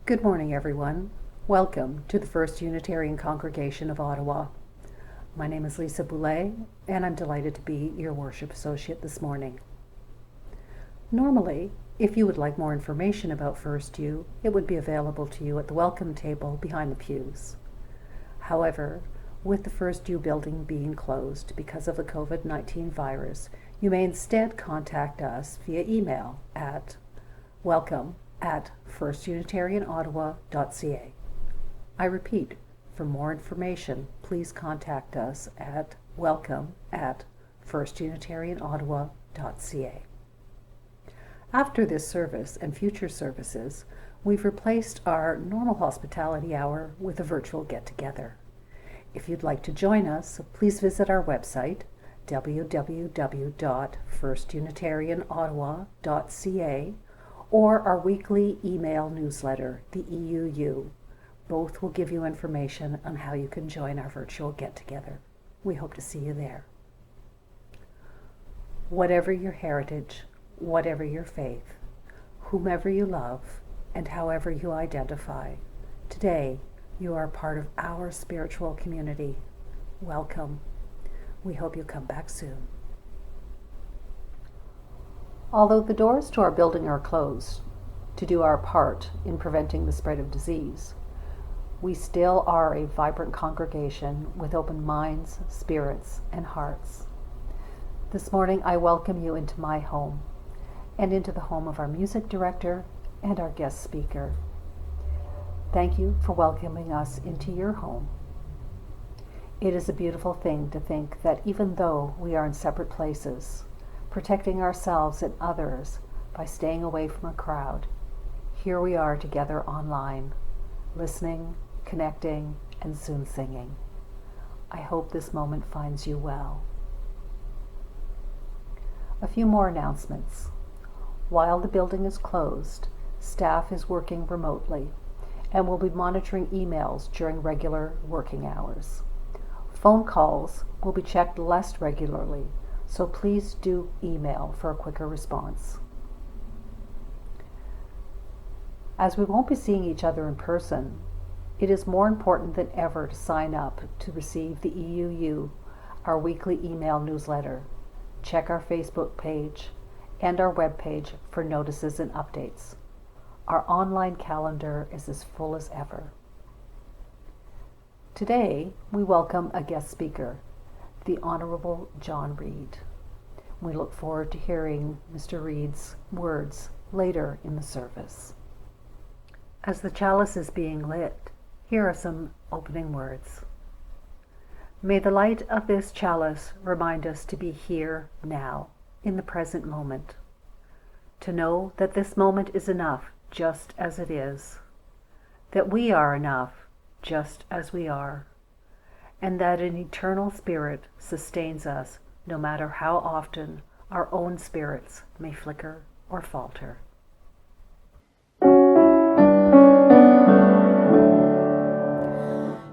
Good morning, everyone. Welcome to the First Unitarian Congregation of Ottawa. My name is Lisa Boulay, and I'm delighted to be your worship associate this morning. Normally, if you would like more information about FirstU, it would be available to you at the welcome table behind the pews. However, with the FirstU building being closed because of the COVID-19 virus, you may instead contact us via email at welcome@firstunitarianottawa.ca. I repeat, for more information, please contact us at welcome@firstunitarianottawa.ca. After this service and future services, we've replaced our normal hospitality hour with a virtual get-together. If you'd like to join us, please visit our website, www.firstunitarianottawa.ca, or our weekly email newsletter, the EUU. Both will give you information on how you can join our virtual get-together. We hope to see you there. Whatever your heritage, whatever your faith, whomever you love, and however you identify, today you are part of our spiritual community. Welcome. We hope you come back soon. Although the doors to our building are closed to do our part in preventing the spread of disease, we still are a vibrant congregation with open minds, spirits, and hearts. This morning I welcome you into my home and into the home of our music director and our guest speaker. Thank you for welcoming us into your home. It is a beautiful thing to think that even though we are in separate places, protecting ourselves and others by staying away from a crowd, here we are together online, listening, connecting, and soon singing. I hope this moment finds you well. A few more announcements. While the building is closed, staff is working remotely and will be monitoring emails during regular working hours. Phone calls will be checked less regularly, so please do email for a quicker response. As we won't be seeing each other in person, it is more important than ever to sign up to receive the EUU, our weekly email newsletter. Check our Facebook page and our webpage for notices and updates. Our online calendar is as full as ever. Today, we welcome a guest speaker, the Honourable John Reid. We look forward to hearing Mr. Reid's words later in the service. As the chalice is being lit, here are some opening words. May the light of this chalice remind us to be here now, in the present moment, to know that this moment is enough just as it is, that we are enough just as we are, and that an eternal spirit sustains us no matter how often our own spirits may flicker or falter.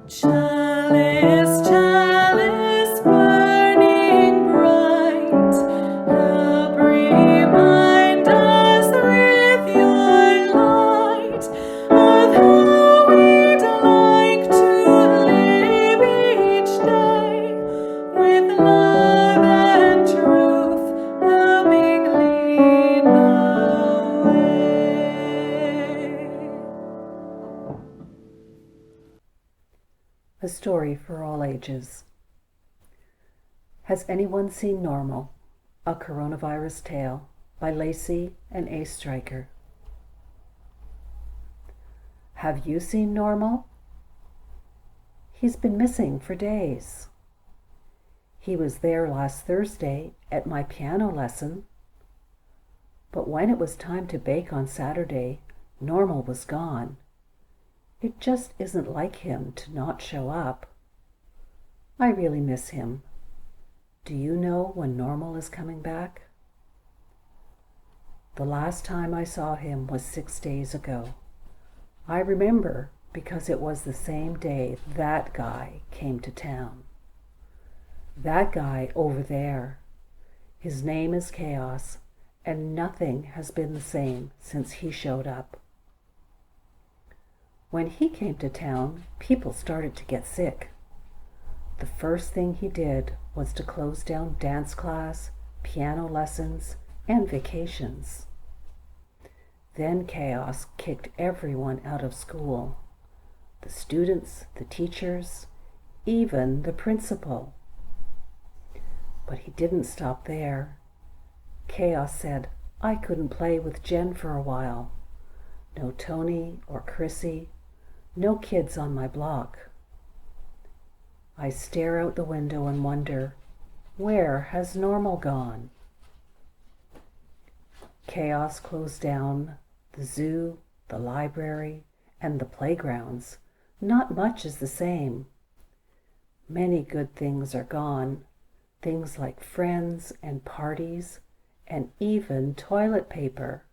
Chalice, chalice, burning bright, help remind us with your light of how we'd like to live each day, with love and truth helping lead the way. A story for all ages. Has anyone seen Normal? A Coronavirus Tale by Lacey and A. Stryker. Have you seen Normal? He's been missing for days. He was there last Thursday at my piano lesson, but when it was time to bake on Saturday, Normal was gone. It just isn't like him to not show up. I really miss him. Do you know when Normal is coming back? The last time I saw him was 6 days ago. I remember because it was the same day that guy came to town. That guy over there. His name is Chaos, and nothing has been the same since he showed up. When he came to town, people started to get sick. The first thing he did was to close down dance class, piano lessons, and vacations. Then Chaos kicked everyone out of school. The students, the teachers, even the principal. But he didn't stop there. Chaos said, I couldn't play with Jen for a while. No Tony or Chrissy. No kids on my block. I stare out the window and wonder, where has Normal gone? Chaos closed down the zoo, the library, and the playgrounds. Not much is the same. Many good things are gone, things like friends and parties, and even toilet paper.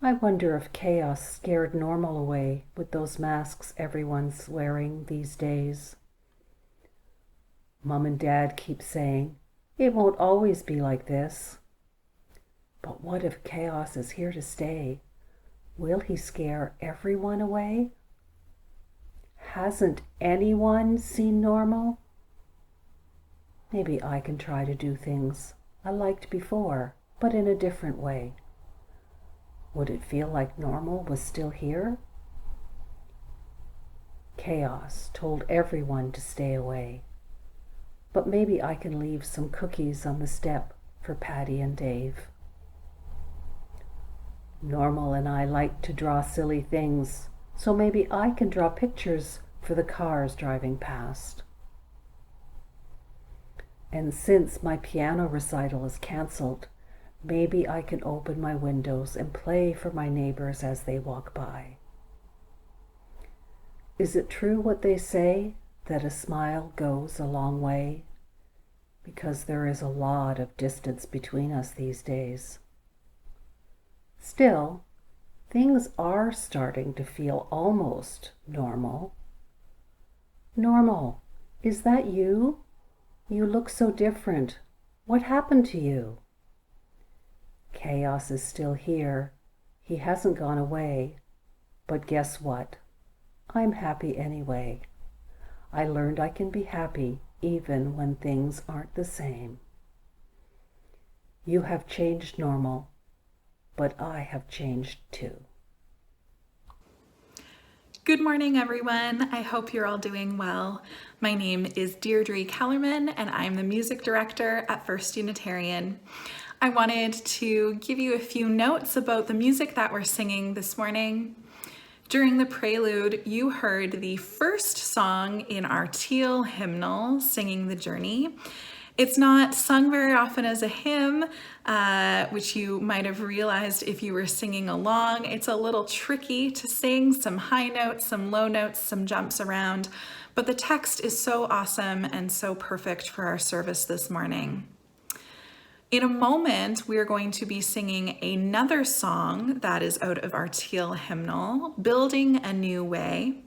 I wonder if Chaos scared Normal away with those masks everyone's wearing these days. Mom and Dad keep saying, it won't always be like this. But what if Chaos is here to stay? Will he scare everyone away? Hasn't anyone seen Normal? Maybe I can try to do things I liked before, but in a different way. Would it feel like Normal was still here? Chaos told everyone to stay away, but maybe I can leave some cookies on the step for Patty and Dave. Normal and I like to draw silly things, so maybe I can draw pictures for the cars driving past. And since my piano recital is canceled, maybe I can open my windows and play for my neighbors as they walk by. Is it true what they say, that a smile goes a long way? Because there is a lot of distance between us these days. Still, things are starting to feel almost normal. Normal, is that you? You look so different. What happened to you? Chaos is still here. He hasn't gone away. But guess what? I'm happy anyway. I learned I can be happy even when things aren't the same. You have changed, Normal, but I have changed too. Good morning, everyone. I hope you're all doing well. My name is Deirdre Kellerman, and I'm the music director at First Unitarian. I wanted to give you a few notes about the music that we're singing this morning. During the prelude, you heard the first song in our teal hymnal, Singing the Journey. It's not sung very often as a hymn, which you might have realized if you were singing along. It's a little tricky to sing, some high notes, some low notes, some jumps around, but the text is so awesome and so perfect for our service this morning. In a moment, we are going to be singing another song that is out of our teal hymnal, Building a New Way.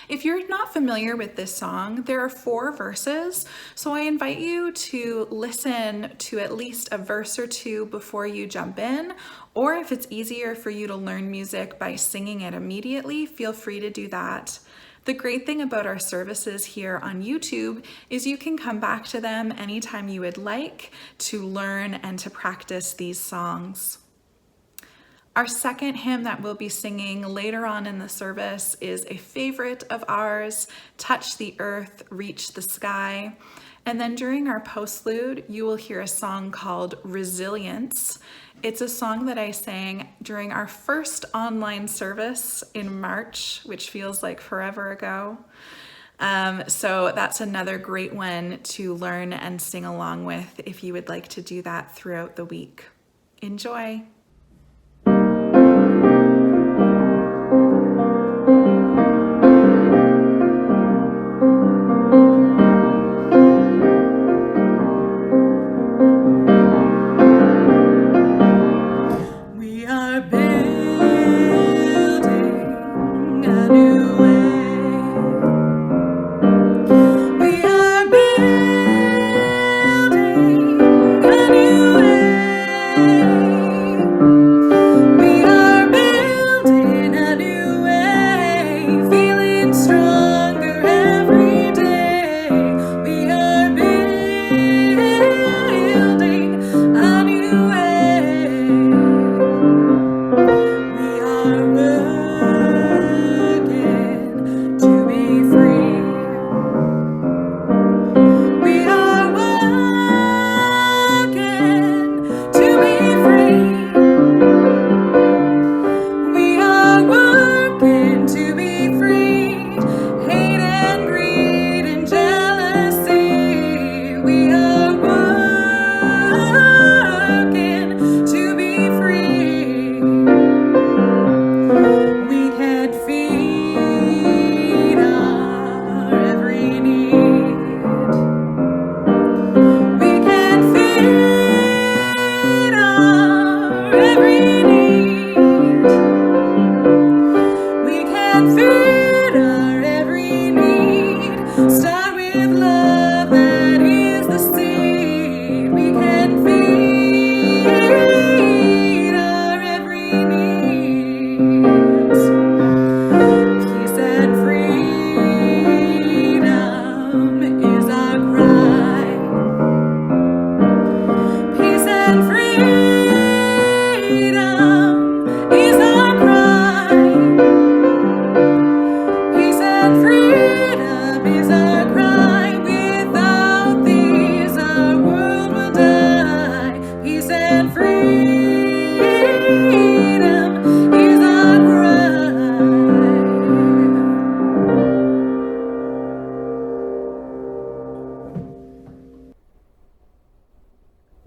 If you're not familiar with this song, there are 4 verses, so I invite you to listen to at least a verse or 2 before you jump in, or if it's easier for you to learn music by singing it immediately, feel free to do that. The great thing about our services here on YouTube is you can come back to them anytime you would like to learn and to practice these songs. Our second hymn that we'll be singing later on in the service is a favorite of ours, Touch the Earth, Reach the Sky. And then during our postlude, you will hear a song called Resilience. It's a song that I sang during our first online service in March, which feels like forever ago. So that's another great one to learn and sing along with if you would like to do that throughout the week. Enjoy.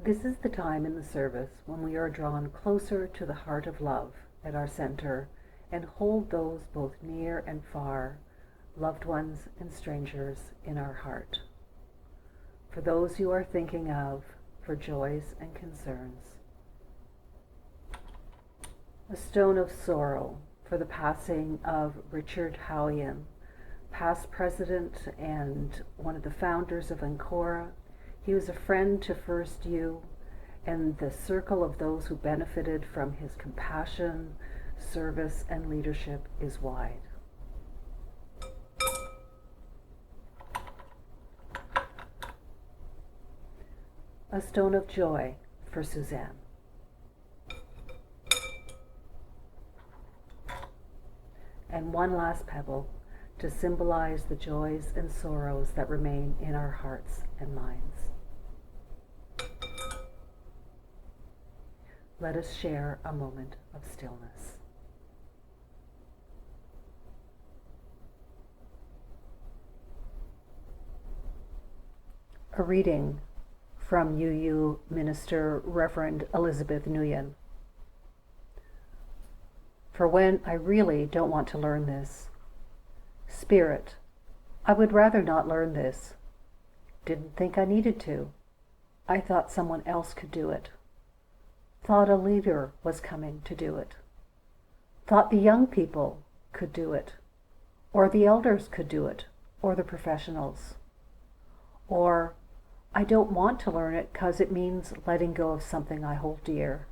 This is the time in the service when we are drawn closer to the heart of love at our center and hold those both near and far, loved ones and strangers, in our heart. For those you are thinking of, for joys and concerns. A stone of sorrow for the passing of Richard Howian, past president and one of the founders of Ancora. He was a friend to FirstU, and the circle of those who benefited from his compassion, service, and leadership is wide. A stone of joy for Suzanne. And one last pebble to symbolize the joys and sorrows that remain in our hearts and minds. Let us share a moment of stillness. A reading from UU Minister Reverend Elizabeth Nguyen. For when I really don't want to learn this. Spirit, I would rather not learn this. Didn't think I needed to. I thought someone else could do it. Thought a leader was coming to do it. Thought the young people could do it, or the elders could do it, or the professionals. Or, I don't want to learn it because it means letting go of something I hold dear.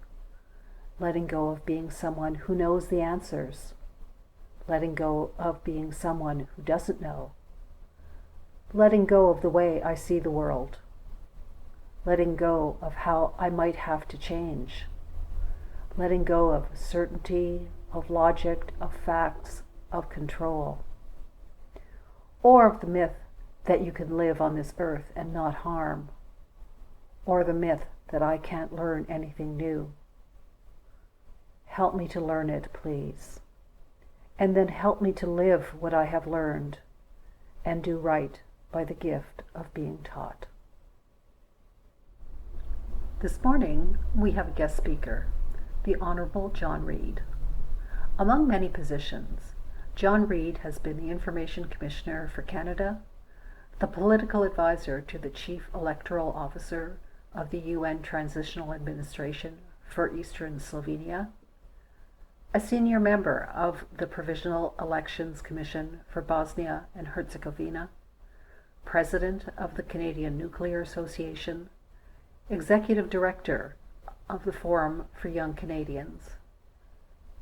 Letting go of being someone who knows the answers. Letting go of being someone who doesn't know. Letting go of the way I see the world. Letting go of how I might have to change. Letting go of certainty, of logic, of facts, of control. Or of the myth that you can live on this earth and not harm. Or the myth that I can't learn anything new. Help me to learn it, please. And then help me to live what I have learned and do right by the gift of being taught. This morning, we have a guest speaker, the Honourable John Reid. Among many positions, John Reid has been the Information Commissioner for Canada, the political advisor to the Chief Electoral Officer of the UN Transitional Administration for Eastern Slovenia, a senior member of the Provisional Elections Commission for Bosnia and Herzegovina, President of the Canadian Nuclear Association, Executive Director of the Forum for Young Canadians,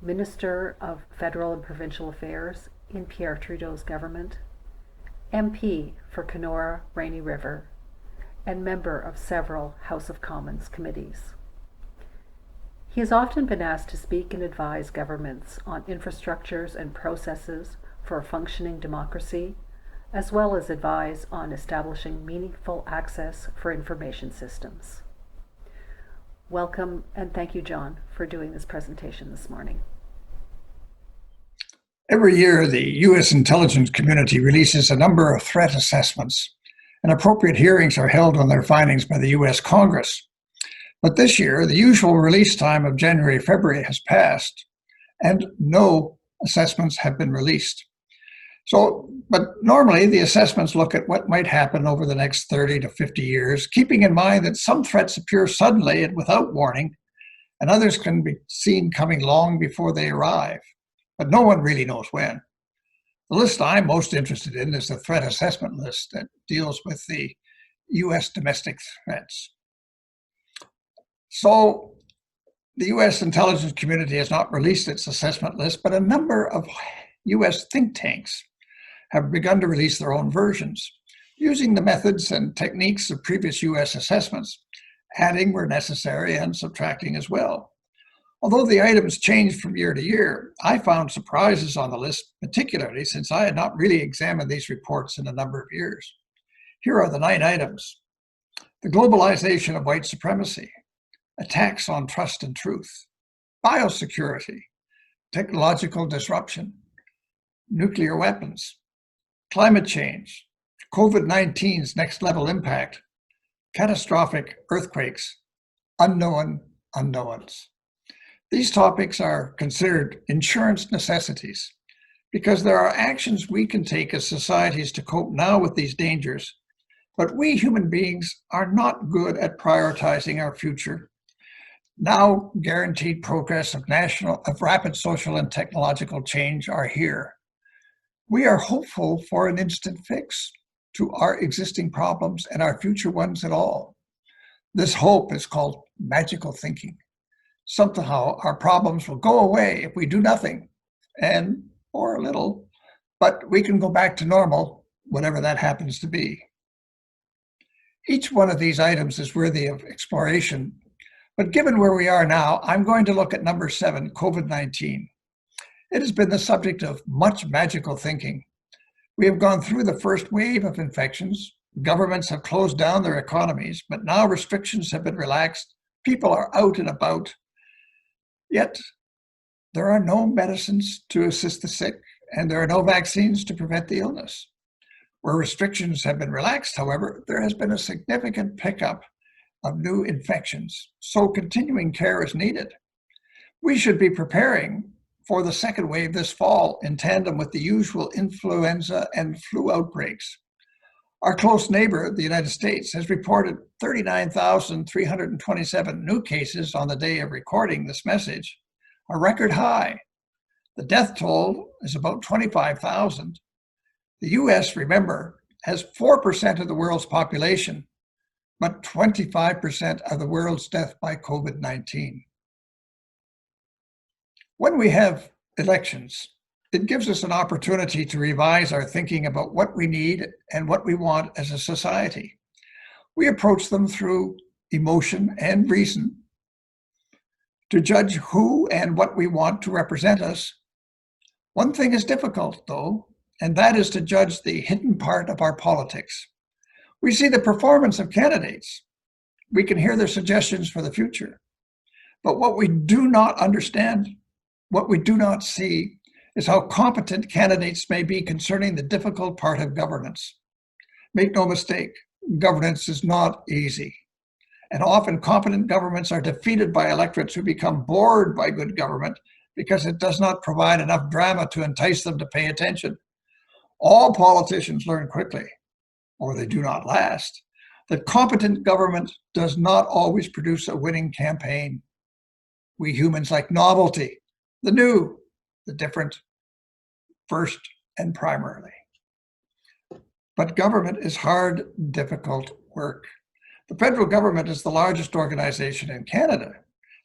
Minister of Federal and Provincial Affairs in Pierre Trudeau's government, MP for Kenora Rainy River, and member of several House of Commons committees. He has often been asked to speak and advise governments on infrastructures and processes for a functioning democracy, as well as advise on establishing meaningful access for information systems. Welcome, and thank you, John, for doing this presentation this morning. Every year, the U.S. intelligence community releases a number of threat assessments, and appropriate hearings are held on their findings by the U.S. Congress. But this year, the usual release time of January-February has passed, and no assessments have been released. But normally the assessments look at what might happen over the next 30 to 50 years, keeping in mind that some threats appear suddenly and without warning, and others can be seen coming long before they arrive. But no one really knows when. The list I'm most interested in is the threat assessment list that deals with the U.S. domestic threats. So the U.S. intelligence community has not released its assessment list, but a number of U.S. think tanks have begun to release their own versions, using the methods and techniques of previous U.S. assessments, adding where necessary and subtracting as well. Although the items change from year to year, I found surprises on the list, particularly since I had not really examined these reports in a number of years. Here are the 9 items. The globalization of white supremacy, attacks on trust and truth, biosecurity, technological disruption, nuclear weapons, climate change, COVID-19's next level impact, catastrophic earthquakes, unknown unknowns. These topics are considered insurance necessities because there are actions we can take as societies to cope now with these dangers, but we human beings are not good at prioritizing our future. Now guaranteed progress of rapid social and technological change are here. We are hopeful for an instant fix to our existing problems and our future ones at all. This hope is called magical thinking. Somehow our problems will go away if we do nothing, or a little, but we can go back to normal, whatever that happens to be. Each one of these items is worthy of exploration, but given where we are now, I'm going to look at number 7, COVID-19. It has been the subject of much magical thinking. We have gone through the first wave of infections. Governments have closed down their economies, but now restrictions have been relaxed. People are out and about. Yet, there are no medicines to assist the sick, and there are no vaccines to prevent the illness. Where restrictions have been relaxed, however, there has been a significant pickup of new infections, so continuing care is needed. We should be preparing for the second wave this fall in tandem with the usual influenza and flu outbreaks. Our close neighbor, the United States, has reported 39,327 new cases on the day of recording this message, a record high. The death toll is about 25,000. The US, remember, has 4% of the world's population, but 25% of the world's death by COVID-19. When we have elections, it gives us an opportunity to revise our thinking about what we need and what we want as a society. We approach them through emotion and reason to judge who and what we want to represent us. One thing is difficult, though, and that is to judge the hidden part of our politics. We see the performance of candidates. We can hear their suggestions for the future. But what we do not understand, what we do not see, is how competent candidates may be concerning the difficult part of governance. Make no mistake, governance is not easy. And often competent governments are defeated by electorates who become bored by good government because it does not provide enough drama to entice them to pay attention. All politicians learn quickly, or they do not last, that competent government does not always produce a winning campaign. We humans like novelty, the new, the different, first and primarily. But government is hard, difficult work. The federal government is the largest organization in Canada.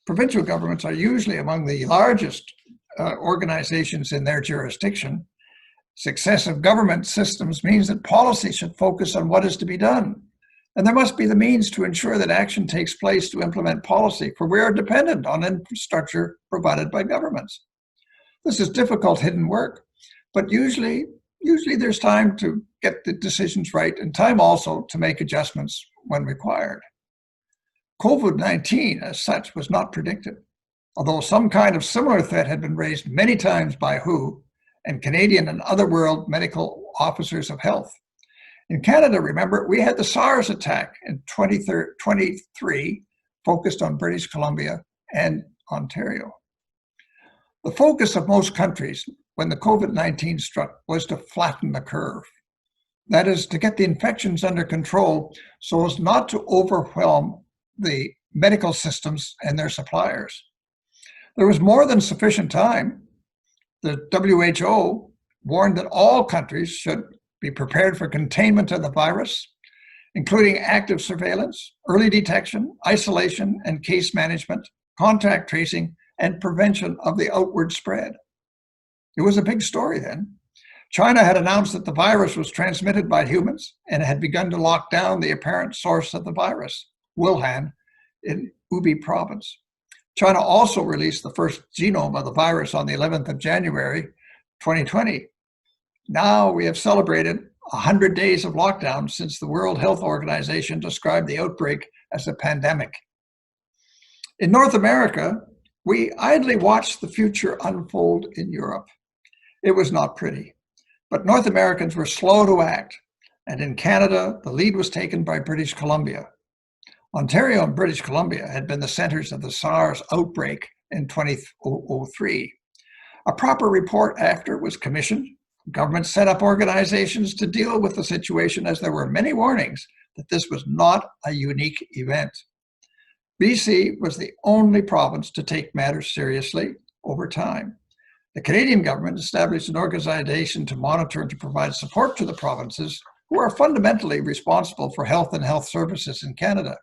Provincial governments are usually among the largest organizations in their jurisdiction. Successive government systems means that policy should focus on what is to be done. And there must be the means to ensure that action takes place to implement policy, for we are dependent on infrastructure provided by governments. This is difficult hidden work, but usually there's time to get the decisions right and time also to make adjustments when required. COVID-19 as such was not predicted, although some kind of similar threat had been raised many times by WHO and Canadian and other world medical officers of health. In Canada, remember, we had the SARS attack in 2023, focused on British Columbia and Ontario. The focus of most countries when the COVID-19 struck was to flatten the curve. That is, to get the infections under control so as not to overwhelm the medical systems and their suppliers. There was more than sufficient time. The WHO warned that all countries should be prepared for containment of the virus, including active surveillance, early detection, isolation and case management, contact tracing, and prevention of the outward spread. It was a big story then. China had announced that the virus was transmitted by humans and had begun to lock down the apparent source of the virus, Wuhan, in Hubei province. China also released the first genome of the virus on the 11th of January, 2020. Now we have celebrated 100 days of lockdown since the World Health Organization described the outbreak as a pandemic. In North America, we idly watched the future unfold in Europe. It was not pretty, but North Americans were slow to act, and in Canada, the lead was taken by British Columbia. Ontario and British Columbia had been the centers of the SARS outbreak in 2003. A proper report after was commissioned. Government set up organizations to deal with the situation, as there were many warnings that this was not a unique event. BC was the only province to take matters seriously over time. The Canadian government established an organization to monitor and to provide support to the provinces who are fundamentally responsible for health and health services in Canada.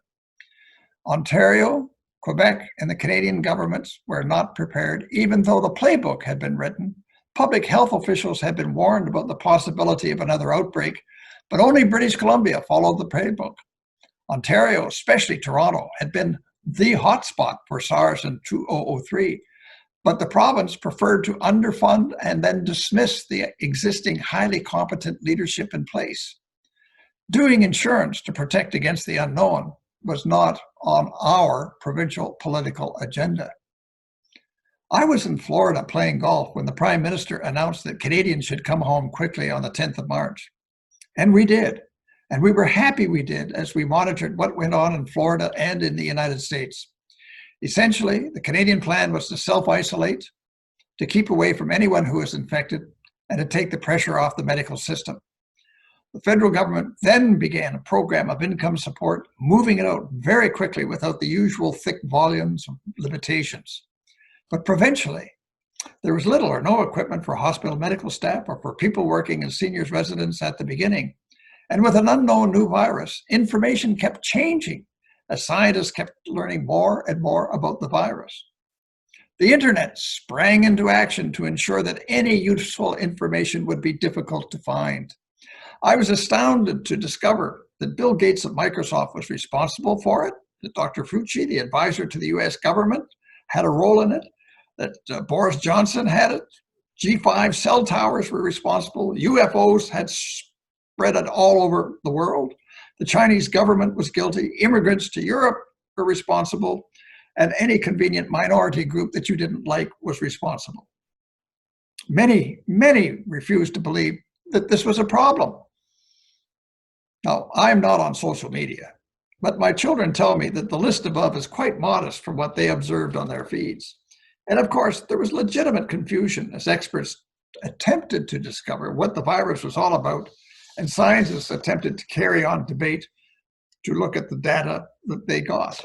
Ontario, Quebec, and the Canadian governments were not prepared, even though the playbook had been written. Public health officials had been warned about the possibility of another outbreak, but only British Columbia followed the playbook. Ontario, especially Toronto, had been the hotspot for SARS in 2003, but the province preferred to underfund and then dismiss the existing highly competent leadership in place. Doing insurance to protect against the unknown was not on our provincial political agenda. I was in Florida playing golf when the Prime Minister announced that Canadians should come home quickly on the 10th of March. And we did. And we were happy we did as we monitored what went on in Florida and in the United States. Essentially, the Canadian plan was to self-isolate, to keep away from anyone who was infected, and to take the pressure off the medical system. The federal government then began a program of income support, moving it out very quickly without the usual thick volumes of limitations. But provincially, there was little or no equipment for hospital medical staff or for people working in seniors' residence at the beginning. And with an unknown new virus, information kept changing as scientists kept learning more and more about the virus. The internet sprang into action to ensure that any useful information would be difficult to find. I was astounded to discover that Bill Gates of Microsoft was responsible for it, that Dr. Fauci, the advisor to the US government, had a role in it, that Boris Johnson had it, G5 cell towers were responsible, UFOs had spread it all over the world, the Chinese government was guilty, immigrants to Europe were responsible, and any convenient minority group that you didn't like was responsible. Many refused to believe that this was a problem. Now, I'm not on social media, but my children tell me that the list above is quite modest from what they observed on their feeds. And of course, there was legitimate confusion as experts attempted to discover what the virus was all about, and scientists attempted to carry on debate to look at the data that they got.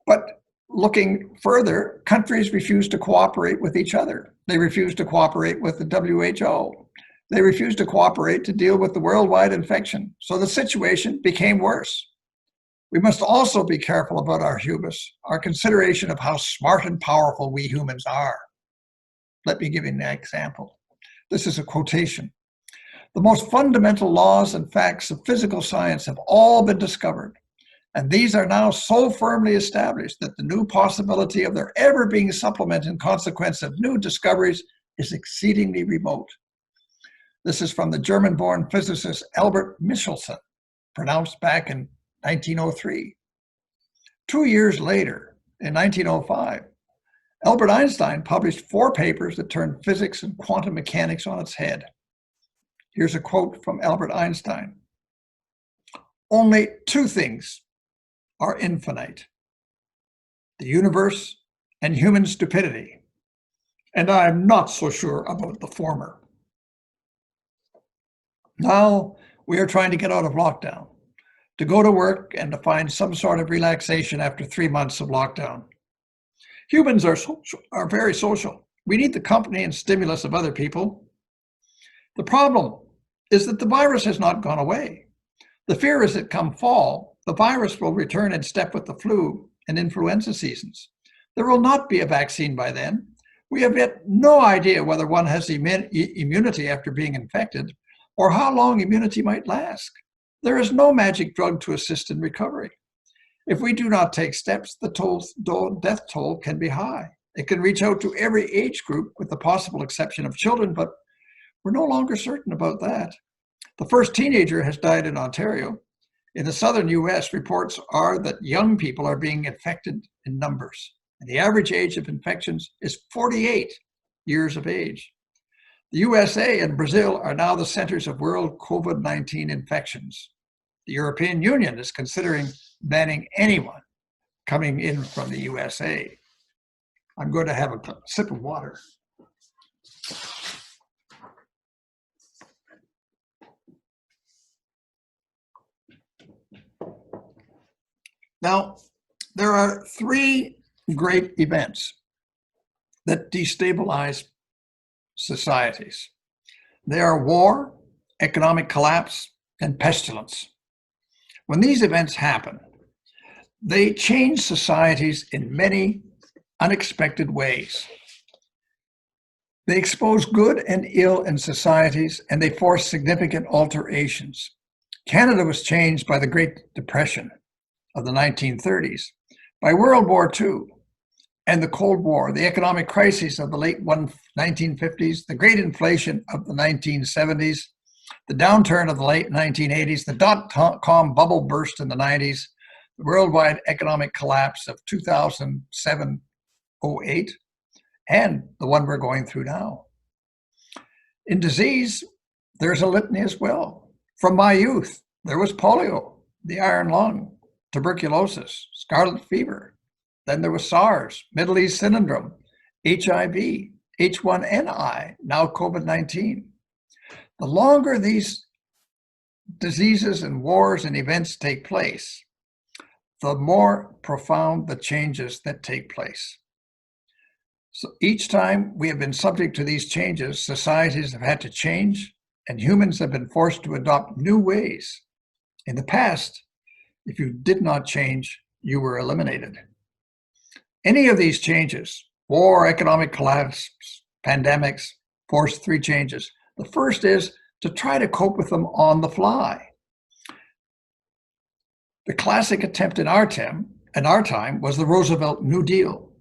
But looking further, countries refused to cooperate with each other. They refused to cooperate with the WHO. They refused to cooperate to deal with the worldwide infection. So the situation became worse. We must also be careful about our hubris, our consideration of how smart and powerful we humans are. Let me give you an example. This is a quotation. The most fundamental laws and facts of physical science have all been discovered, and these are now so firmly established that the new possibility of their ever being supplemented in consequence of new discoveries is exceedingly remote. This is from the German-born physicist Albert Michelson, pronounced back in 1903. 2 years later, in 1905, Albert Einstein published 4 papers that turned physics and quantum mechanics on its head. Here's a quote from Albert Einstein. "Only 2 things are infinite: the universe and human stupidity, and I'm not so sure about the former." Now we are trying to get out of lockdown, to go to work and to find some sort of relaxation after 3 months of lockdown. Humans are very social. We need the company and stimulus of other people. The problem is that the virus has not gone away. The fear is that come fall, the virus will return in step with the flu and influenza seasons. There will not be a vaccine by then. We have yet no idea whether one has immunity after being infected or how long immunity might last. There is no magic drug to assist in recovery. If we do not take steps, the death toll can be high. It can reach out to every age group with the possible exception of children, but we're no longer certain about that. The first teenager has died in Ontario. In the southern US, reports are that young people are being infected in numbers, and the average age of infections is 48 years of age. The USA and Brazil are now the centers of world COVID-19 infections. The European Union is considering banning anyone coming in from the USA. I'm going to have a sip of water. Now, there are 3 great events that destabilize societies. They are war, economic collapse, and pestilence. When these events happen, they change societies in many unexpected ways. They expose good and ill in societies, and they force significant alterations. Canada was changed by the Great Depression of the 1930s, by World War II and the Cold War, the economic crises of the late 1950s, the great inflation of the 1970s, the downturn of the late 1980s, the dot-com bubble burst in the 90s, the worldwide economic collapse of 2007-08, and the one we're going through now. In disease, there's a litany as well. From my youth, there was polio, the iron lung, tuberculosis, scarlet fever. Then there was SARS, Middle East syndrome, HIV, H1N1, now COVID-19. The longer these diseases and wars and events take place, the more profound the changes that take place. So each time we have been subject to these changes, societies have had to change, and humans have been forced to adopt new ways. In the past, if you did not change, you were eliminated. Any of these changes, war, economic collapse, pandemics, forced three changes. The first is to try to cope with them on the fly. The classic attempt in our time was the Roosevelt New Deal,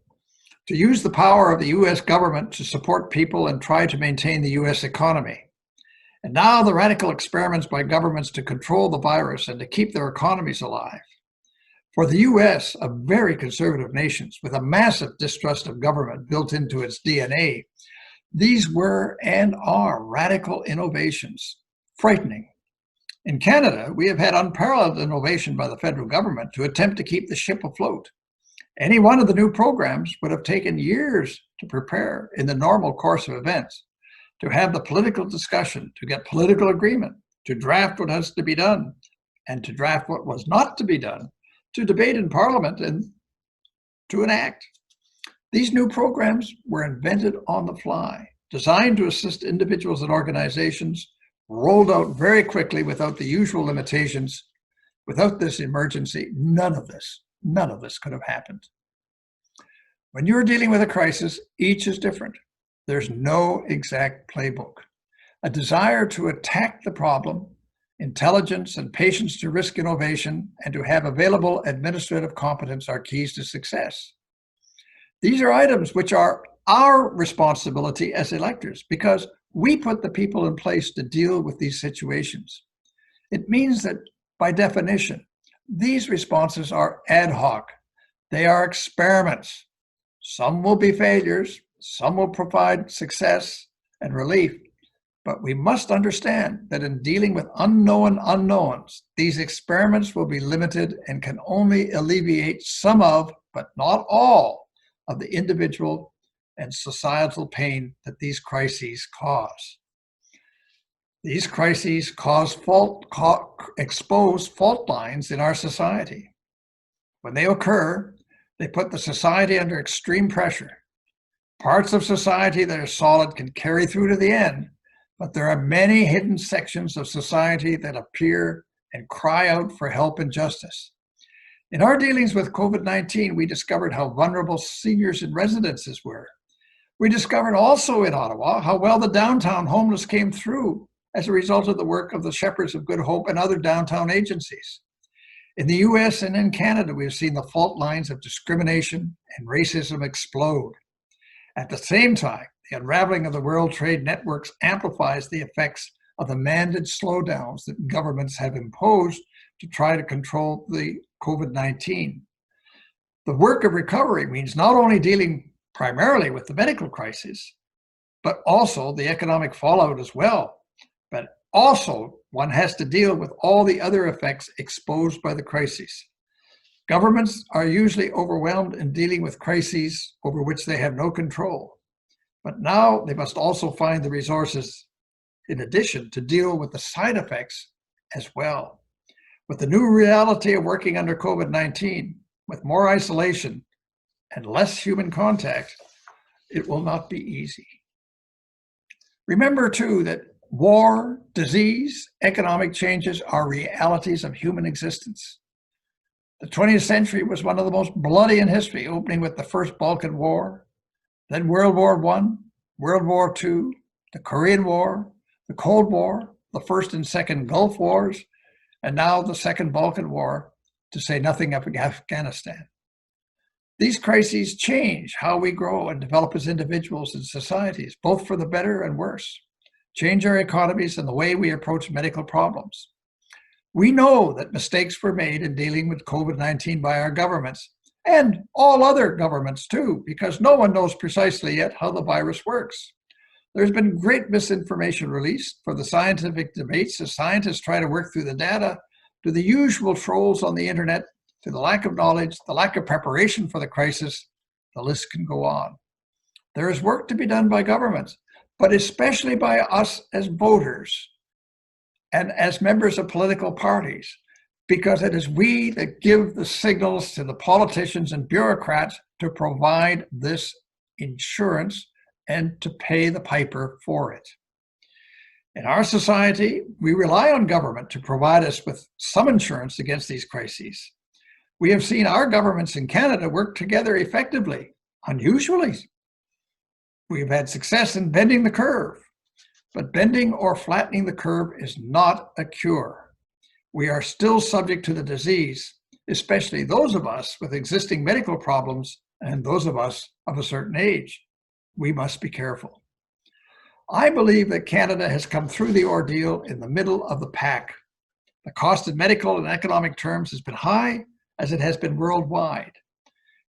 to use the power of the US government to support people and try to maintain the US economy. And now the radical experiments by governments to control the virus and to keep their economies alive. For the US, a very conservative nation with a massive distrust of government built into its DNA, these were and are radical innovations, frightening. In Canada, we have had unparalleled innovation by the federal government to attempt to keep the ship afloat. Any one of the new programs would have taken years to prepare in the normal course of events, to have the political discussion, to get political agreement, to draft what has to be done, and to draft what was not to be done, to debate in Parliament and to enact. These new programs were invented on the fly, designed to assist individuals and organizations, rolled out very quickly without the usual limitations. Without this emergency, none of this could have happened. When you're dealing with a crisis, each is different. There's no exact playbook. A desire to attack the problem, intelligence and patience to risk innovation, and to have available administrative competence are keys to success. These are items which are our responsibility as electors because we put the people in place to deal with these situations. It means that, by definition, these responses are ad hoc. They are experiments. Some will be failures, some will provide success and relief, but we must understand that in dealing with unknown unknowns, these experiments will be limited and can only alleviate some of, but not all, of the individual and societal pain that these crises cause. These crises expose fault lines in our society. When they occur, they put the society under extreme pressure. Parts of society that are solid can carry through to the end, but there are many hidden sections of society that appear and cry out for help and justice. In our dealings with COVID-19, we discovered how vulnerable seniors in residences were. We discovered also in Ottawa how well the downtown homeless came through as a result of the work of the Shepherds of Good Hope and other downtown agencies. In the US and in Canada, we have seen the fault lines of discrimination and racism explode. At the same time, the unraveling of the World Trade Networks amplifies the effects of the mandated slowdowns that governments have imposed to try to control the COVID-19. The work of recovery means not only dealing primarily with the medical crisis, but also the economic fallout as well. But also, one has to deal with all the other effects exposed by the crises. Governments are usually overwhelmed in dealing with crises over which they have no control. But now they must also find the resources, in addition, to deal with the side effects as well. With the new reality of working under COVID-19, with more isolation and less human contact, It will not be easy. Remember, too, that war, disease, economic changes are realities of human existence. The 20th century was one of the most bloody in history, opening with the First Balkan War, then World War I, World War II, the Korean War, the Cold War, the First and Second Gulf Wars, and now the Second Balkan War, to say nothing of Afghanistan. These crises change how we grow and develop as individuals and societies, both for the better and worse, change our economies and the way we approach medical problems. We know that mistakes were made in dealing with COVID-19 by our governments, and all other governments too, because no one knows precisely yet how the virus works. There's been great misinformation released for the scientific debates as scientists try to work through the data, to the usual trolls on the internet, to the lack of knowledge, the lack of preparation for the crisis. The list can go on. There is work to be done by governments, but especially by us as voters and as members of political parties, because it is we that give the signals to the politicians and bureaucrats to provide this insurance and to pay the piper for it. In our society, we rely on government to provide us with some insurance against these crises. We have seen our governments in Canada work together effectively, unusually. We've had success in bending the curve, but bending or flattening the curve is not a cure. We are still subject to the disease, especially those of us with existing medical problems and those of us of a certain age. We must be careful. I believe that Canada has come through the ordeal in the middle of the pack. The cost in medical and economic terms has been high, as it has been worldwide.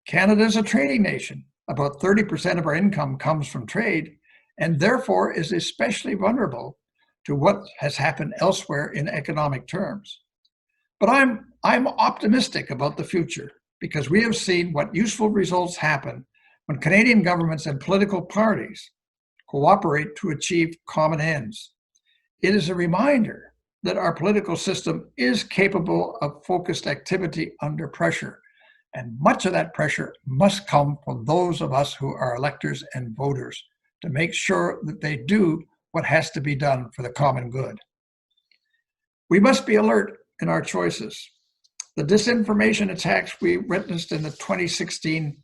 Canada is a trading nation. About 30% of our income comes from trade, and therefore is especially vulnerable to what has happened elsewhere in economic terms. But I'm optimistic about the future, because we have seen what useful results happen when Canadian governments and political parties cooperate to achieve common ends. It is a reminder that our political system is capable of focused activity under pressure, and much of that pressure must come from those of us who are electors and voters to make sure that they do what has to be done for the common good. We must be alert in our choices. The disinformation attacks we witnessed in the 2016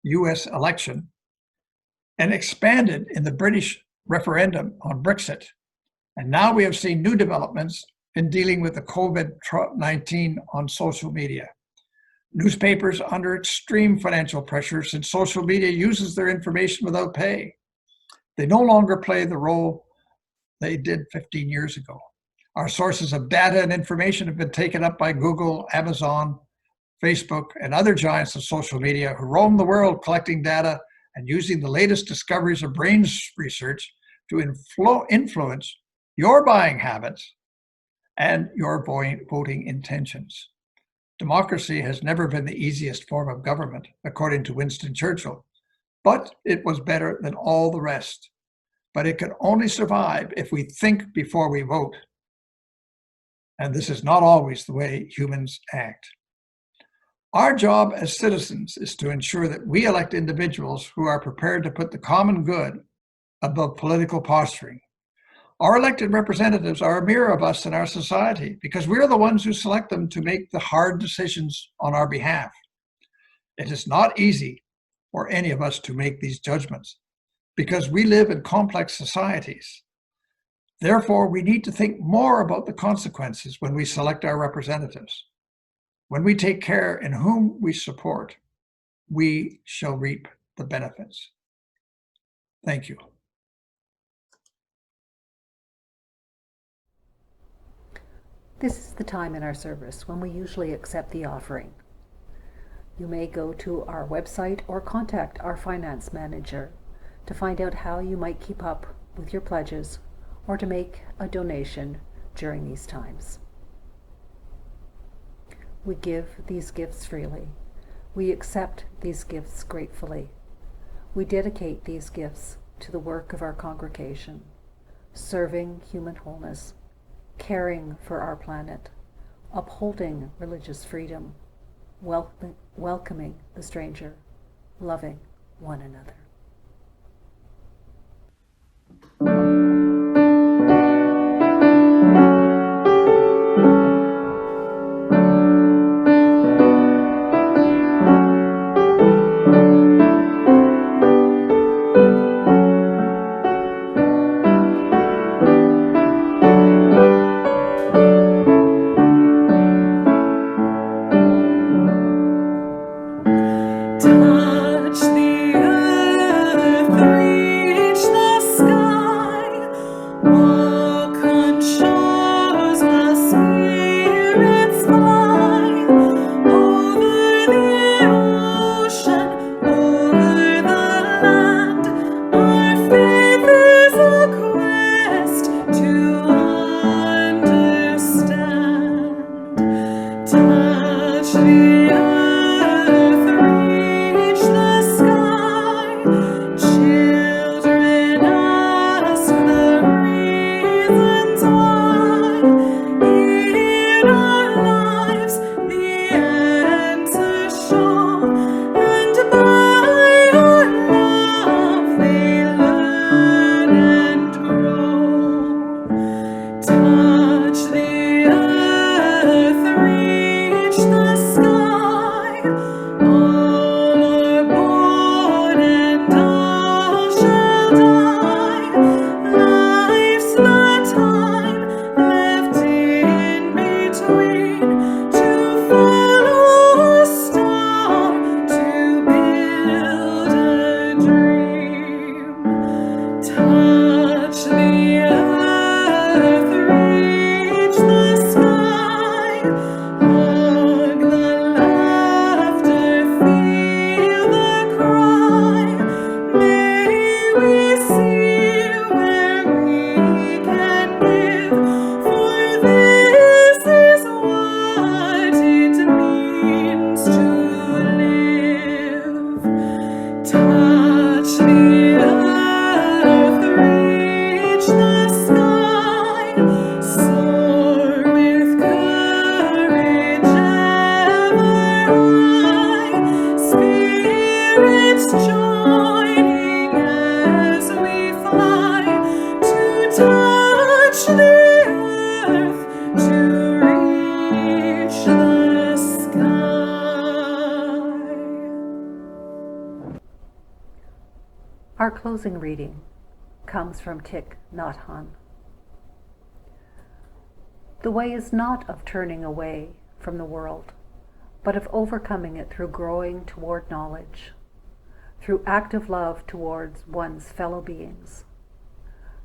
US election and expanded in the British referendum on Brexit. And now we have seen new developments in dealing with the COVID-19 on social media. Newspapers under extreme financial pressure since social media uses their information without pay. They no longer play the role they did 15 years ago. Our sources of data and information have been taken up by Google, Amazon, Facebook, and other giants of social media who roam the world collecting data and using the latest discoveries of brain research to influence your buying habits and your voting intentions. Democracy has never been the easiest form of government, according to Winston Churchill, but it was better than all the rest. But it can only survive if we think before we vote. And this is not always the way humans act. Our job as citizens is to ensure that we elect individuals who are prepared to put the common good above political posturing. Our elected representatives are a mirror of us in our society because we're the ones who select them to make the hard decisions on our behalf. It is not easy for any of us to make these judgments because we live in complex societies. Therefore, we need to think more about the consequences when we select our representatives. When we take care in whom we support, we shall reap the benefits. Thank you. This is the time in our service when we usually accept the offering. You may go to our website or contact our finance manager to find out how you might keep up with your pledges or to make a donation during these times. We give these gifts freely. We accept these gifts gratefully. We dedicate these gifts to the work of our congregation, serving human wholeness, caring for our planet, upholding religious freedom, welcoming the stranger, loving one another. Our closing reading comes from Thich Nhat Hanh. The way is not of turning away from the world, but of overcoming it through growing toward knowledge, through active love towards one's fellow beings,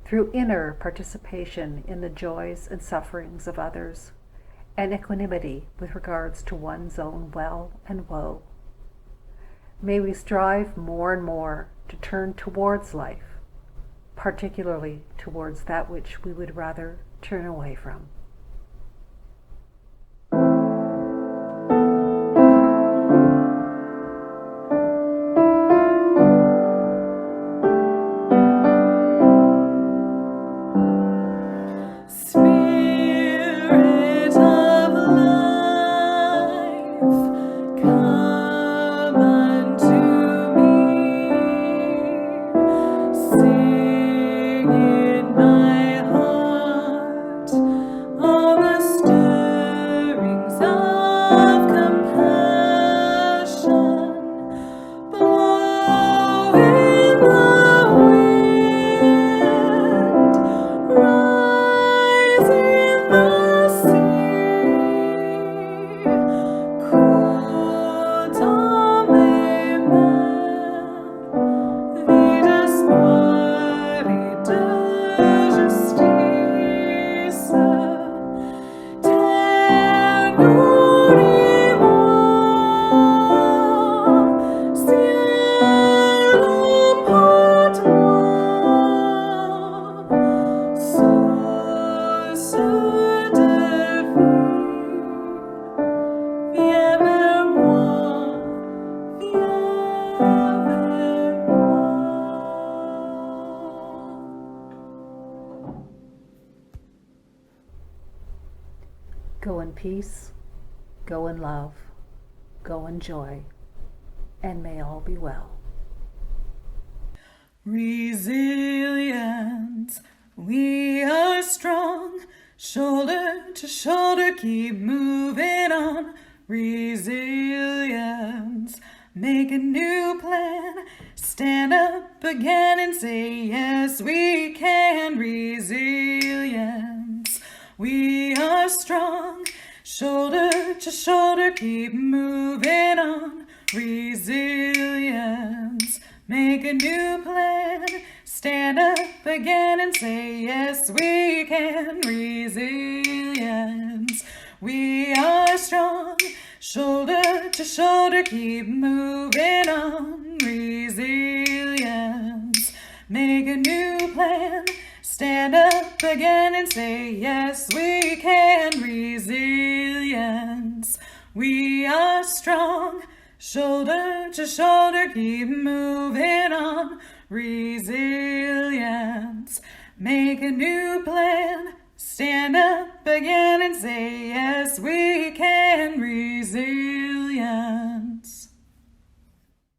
through inner participation in the joys and sufferings of others, and equanimity with regards to one's own well and woe. May we strive more and more to turn towards life, particularly towards that which we would rather turn away from. Go in peace, go in love, go in joy, and may all be well. Resilience, we are strong, shoulder to shoulder, keep moving on. Resilience, make a new plan, stand up again and say yes we can. Resilience, we are strong, shoulder to shoulder, keep moving on. Resilience, make a new plan, stand up again and say yes we can. Resilience, we are strong, shoulder to shoulder, keep moving on. Resilience, make a new plan, stand up again and say yes we can. Resilience, we are strong, shoulder to shoulder, keep moving on. Resilience, make a new plan, stand up again and say yes we can. Resilience.